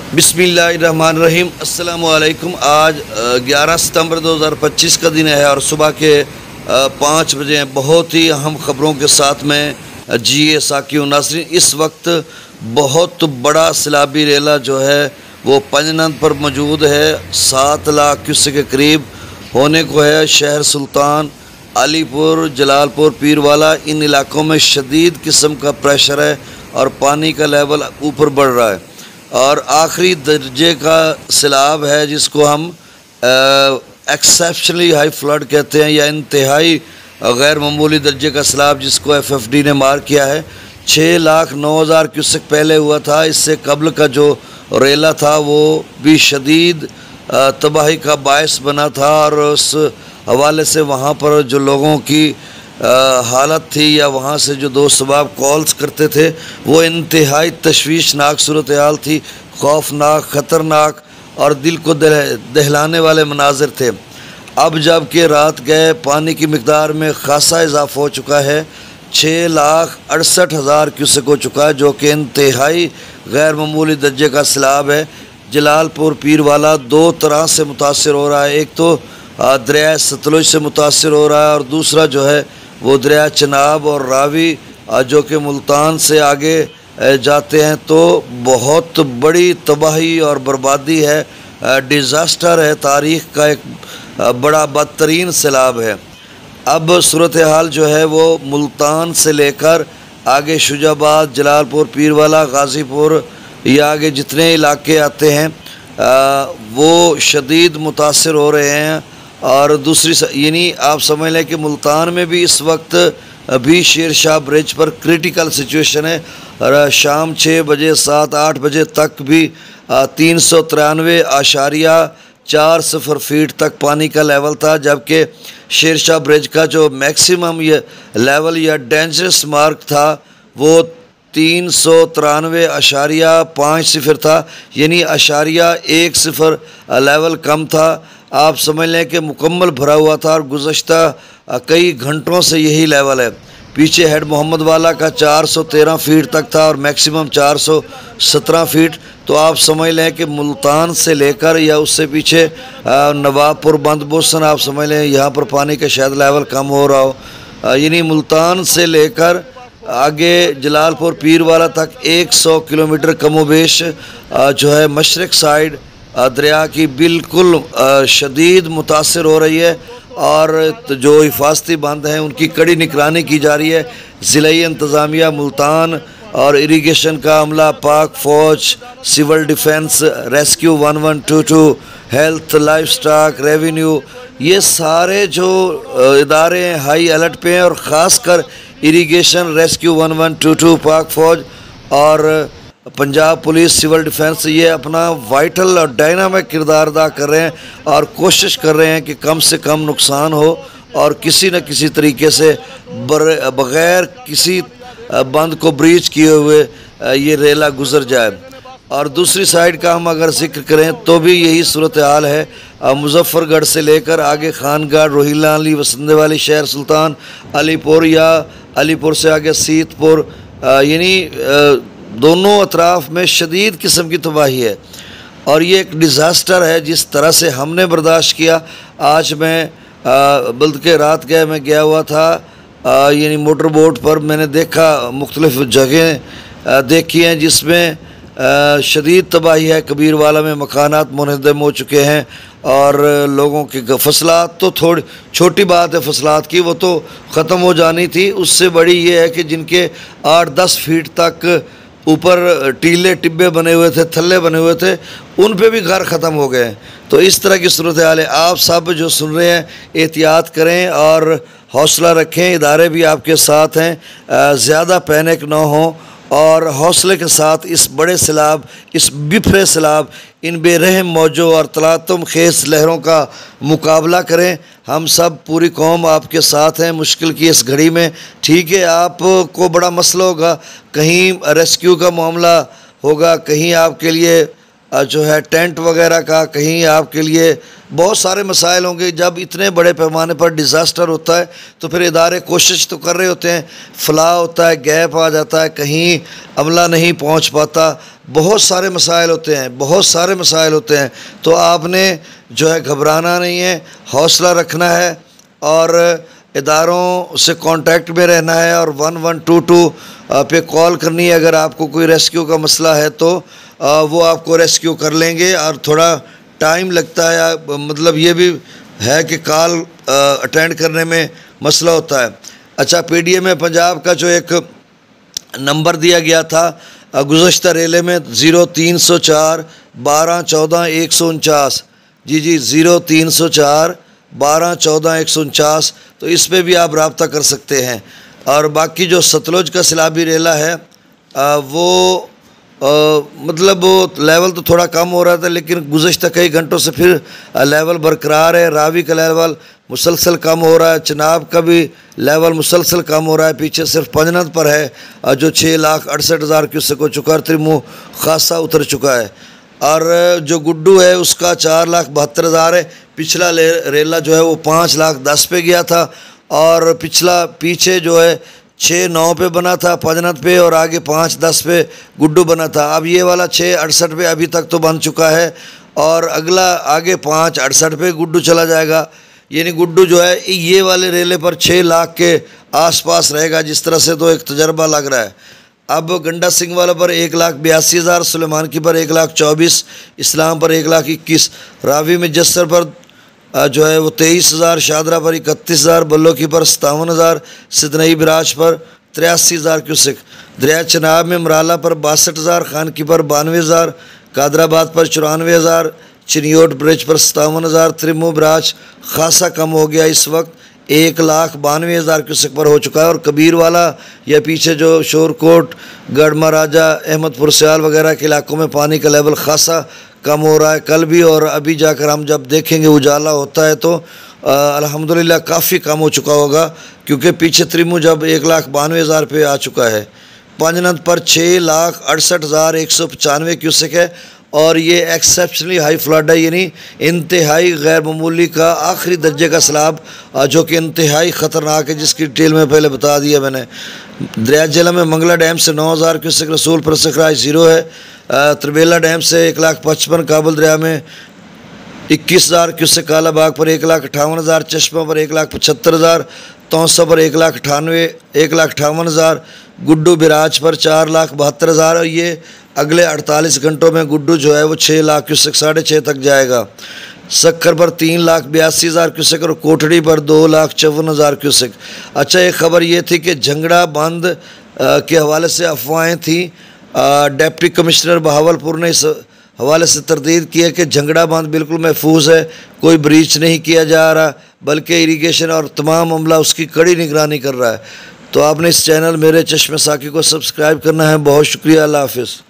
बिस्मिल्लाहिर्रहमानिर्रहीम। अस्सलामु अलैकुम। आज 11 सितंबर 2025 का दिन है और सुबह के 5 बजे हैं। बहुत ही अहम ख़बरों के साथ में जी साकी नाज़रीन, इस वक्त बहुत बड़ा सैलाबी रेला जो है वो पंजनंद पर मौजूद है। 7 लाख क्यूसेक के करीब होने को है। शहर सुल्तान, अलीपुर, जलालपुर, पीरवाला, इन इलाकों में शदीद किस्म का प्रेशर है और पानी का लेवल ऊपर बढ़ रहा है और आखिरी दर्जे का सैलाब है जिसको हम एक्सेप्शनली हाई फ्लड कहते हैं या इंतहाई गैर मामूली दर्जे का सैलाब, जिसको FFD ने मार्क किया है। 6,09,000 क्यूसेक पहले हुआ था। इससे कबल का जो रेला था वो भी शदीद तबाही का बायस बना था और उस हवाले से वहाँ पर जो लोगों की हालत थी या वहाँ से जो दोस्त अहबाब कॉल्स करते थे वो इंतहाई तशवीशनाक सूरत हाल थी, खौफनाक, ख़तरनाक और दिल को दहलाने वाले मनाजिर थे। अब जब कि रात गए पानी की मिकदार में खासा इजाफा हो चुका है। 6,68,000 क्यूसेक हो चुका है, जो कि इंतहाई गैर मामूली दर्जे का सैलाब है। जलालपुर, पीरवाला दो तरह से मुतासर हो रहा है। एक तो दरिया सतलुज से मुतासर हो रहा है और दूसरा जो है वो दरिया चनाब और रावी जो कि मुल्तान से आगे जाते हैं। तो बहुत बड़ी तबाही और बर्बादी है, डिज़ास्टर है, तारीख़ का एक बड़ा बदतरीन सैलाब है। अब सूरत हाल जो है वो मुल्तान से लेकर आगे शुजाबाद, जलालपुर, पीरवाला, गाज़ीपुर या आगे जितने इलाके आते हैं वो शदीद मुतासर हो रहे हैं। और दूसरी यानी आप समझ लें कि मुल्तान में भी इस वक्त भी शेर शाह ब्रिज पर क्रिटिकल सिचुएशन है और शाम 6 बजे 7-8 बजे तक भी 393.40 फीट तक पानी का लेवल था, जबकि शेर शाह ब्रिज का जो मैक्सिमम ये लेवल या डेंजरस मार्क था वो 393.50 था, यानी 0.10 लेवल कम था। आप समझ लें कि मुकम्मल भरा हुआ था और गुज़श्ता कई घंटों से यही लेवल है। पीछे हेड मोहम्मद वाला का 413 फीट तक था और मैक्सिमम 417 फीट। तो आप समझ लें कि मुल्तान से लेकर या उससे पीछे नवाबपुर, बंद बोसन, आप समझ लें यहाँ पर पानी का शायद लेवल कम हो रहा हो। यानी मुल्तान से लेकर आगे जलालपुर, पीरवाला तक 100 किलोमीटर कमोबेश जो है मशरक़ साइड दरिया की बिल्कुल शदीद मुतासर हो रही है और जो हिफाजती बांध हैं उनकी कड़ी निगरानी की जा रही है। ज़िलाई इंतज़ामिया, मुल्तान और इरिगेशन का अमला, पाक फ़ौज, civil defence, rescue 1122, health, livestock, revenue, ये सारे जो इदारे हाई अलर्ट पे हैं और ख़ास कर इरिगेशन, रेस्क्यू 1122, पाक फ़ौज और पंजाब पुलिस, सिविल डिफेंस, ये अपना वाइटल और डायनामिक किरदार अदा कर रहे हैं और कोशिश कर रहे हैं कि कम से कम नुकसान हो और किसी न किसी तरीके से बग़ैर किसी बंद को ब्रीच किए हुए ये रेला गुज़र जाए। और दूसरी साइड का हम अगर जिक्र करें तो भी यही सूरत हाल है। मुजफ्फरगढ़ से लेकर आगे खानगढ़, रोहिला अली, वसंत वाली, शहर सुल्तान, अलीपुर या अलीपुर से आगे सीतपुर, यानी दोनों अतराफ़ में शदीद किस्म की तबाही है और ये एक डिज़ास्टर है जिस तरह से हमने बर्दाश्त किया। आज मैं बल्कि रात मैं गया हुआ था, यानी मोटर बोट पर मैंने देखा मुख्तलिफ़ जगह देखी हैं जिसमें शदीद तबाही है। कबीरवाला में मकानात मुनहदम हो चुके हैं और लोगों के फसलात तो थोड़ी छोटी बात है, फसलात की वो तो ख़त्म हो जानी थी। उससे बड़ी ये है कि जिनके 8-10 फीट तक ऊपर टीले टिब्बे बने हुए थे, थल्ले बने हुए थे, उन पे भी घर ख़त्म हो गए। तो इस तरह की सूरत हाल है। आप सब जो सुन रहे हैं एहतियात करें और हौसला रखें, इदारे भी आपके साथ हैं, ज़्यादा पैनिक ना हो और हौसले के साथ इस बड़े सैलाब, इस बिफरे सैलाब, इन बेरहम मौजों और तलातुम खेस लहरों का मुकाबला करें। हम सब पूरी कौम आपके साथ हैं मुश्किल की इस घड़ी में। ठीक है, आपको बड़ा मसला होगा, कहीं रेस्क्यू का मामला होगा, कहीं आपके लिए जो है टेंट वगैरह का, कहीं आपके लिए बहुत सारे मसाइल होंगे। जब इतने बड़े पैमाने पर डिज़ास्टर होता है तो फिर इदारे कोशिश तो कर रहे होते हैं, फला होता है, गैप आ जाता है, कहीं अमला नहीं पहुंच पाता, बहुत सारे मसाइल होते हैं, बहुत सारे मसाइल होते हैं। तो आपने जो है घबराना नहीं है, हौसला रखना है और इदारों से कांटेक्ट में रहना है और 1122 पे कॉल करनी है। अगर आपको कोई रेस्क्यू का मसला है तो वो आपको रेस्क्यू कर लेंगे और थोड़ा टाइम लगता है, मतलब ये भी है कि कॉल अटेंड करने में मसला होता है। अच्छा, PDM पंजाब का जो एक नंबर दिया गया था गुज़श्ता रेले में 0304 12 14 149, जी 0304 12 14 149, तो इस पर भी आप रब्ता कर सकते हैं। और बाकी जो सतलुज का सैलाबी रेला है वो मतलब वो लेवल तो थोड़ा कम हो रहा था, लेकिन गुज़श्ता कई घंटों से फिर लेवल बरकरार है। रावी का लेवल मुसलसल कम हो रहा है, चनाब का भी लेवल मुसलसल कम हो रहा है, पीछे सिर्फ पंजनत पर है जो 6,68,000 क्यूसेक हो चुका है, त्रिमु खासा उतर चुका है। और जो गुड्डू है उसका 4,72,000 है। पिछला रेला जो है वो 5,10,000 पे गया था और पिछला पीछे जो है 6,9 पे बना था पंजनत पे और आगे 5,10 पे गुड्डू बना था। अब ये वाला 6,68 पे अभी तक तो बन चुका है और अगला आगे 5,68 पे गुड्डू चला जाएगा। यानी गुड्डू जो है ये वाले रेले पर 6 लाख के आसपास रहेगा, जिस तरह से तो एक तजर्बा लग रहा है। अब गंडा सिंह वाला पर 1,82,000, सुलेमान की पर 1,24,000, इस्लाम पर 1,21,000, रावी में जस्सर पर जो है वो 23,000, शादरा पर 31,000, बल्लो की पर 57,000, सिदनई बिराज पर 83,000 क्यूसेक, दरिया चनाब में मराला पर 62,000, खान की पर 92,000, कादराबाद पर 94,000, चिनियोट ब्रिज पर 57,000, त्रिमु बिराज खासा कम हो गया, इस वक्त 1,92,000 क्यूसेक पर हो चुका है। और कबीर वाला या पीछे जो शोरकोट, गढ़ महाराजा, अहमदपुर सियाल वगैरह के इलाकों में पानी का लेवल खासा कम हो रहा है। कल भी और अभी जाकर हम जब देखेंगे उजाला होता है तो अल्हम्दुलिल्लाह काफ़ी कम हो चुका होगा, क्योंकि पीछे त्रिमु जब 1,92,000 पे आ चुका है। पंजनत पर 6,68,195 क्यूसेक है और ये एक्सेप्शनली हाई फ्लड है, यानी इंतहाई गैर मामूली का आखिरी दर्जे का सैलाब जो कि इंतहाई ख़तरनाक है, जिसकी डिटेल में पहले बता दिया मैंने। दरिया जिला में मंगला डैम से 9,000 क्यूसेक, रसूलपुर से खराज 0 है, त्रिबेला डैम से 1,55,000, काबुल दरिया में 21,000 क्यूसेक, कालाबाग पर 1,58,000, चश्मा पर 1,75,000, तौसा पर 1,58,000, गुड्डू बिराज पर 4,72,000 और ये अगले 48 घंटों में गुड्डू जो है वो 6 लाख क्यूसेक 6.5 तक जाएगा। सक्खर पर 3,82,000 क्यूसेक और कोठड़ी पर 2,54,000 क्यूसेक। अच्छा, एक ख़बर ये थी कि झंगड़ा बांध के हवाले से अफवाहें थी। डिप्टी कमिश्नर बहावलपुर ने इस हवाले से तरदीद की है कि झंगड़ा बांध बिल्कुल महफूज है, कोई ब्रीच नहीं किया जा रहा, बल्कि इरिगेशन और तमाम अमला उसकी कड़ी निगरानी कर रहा है। तो आपने इस चैनल मेरे चश्मे साकी को सब्सक्राइब करना है। बहुत शुक्रिया, अल्लाह हाफिज़।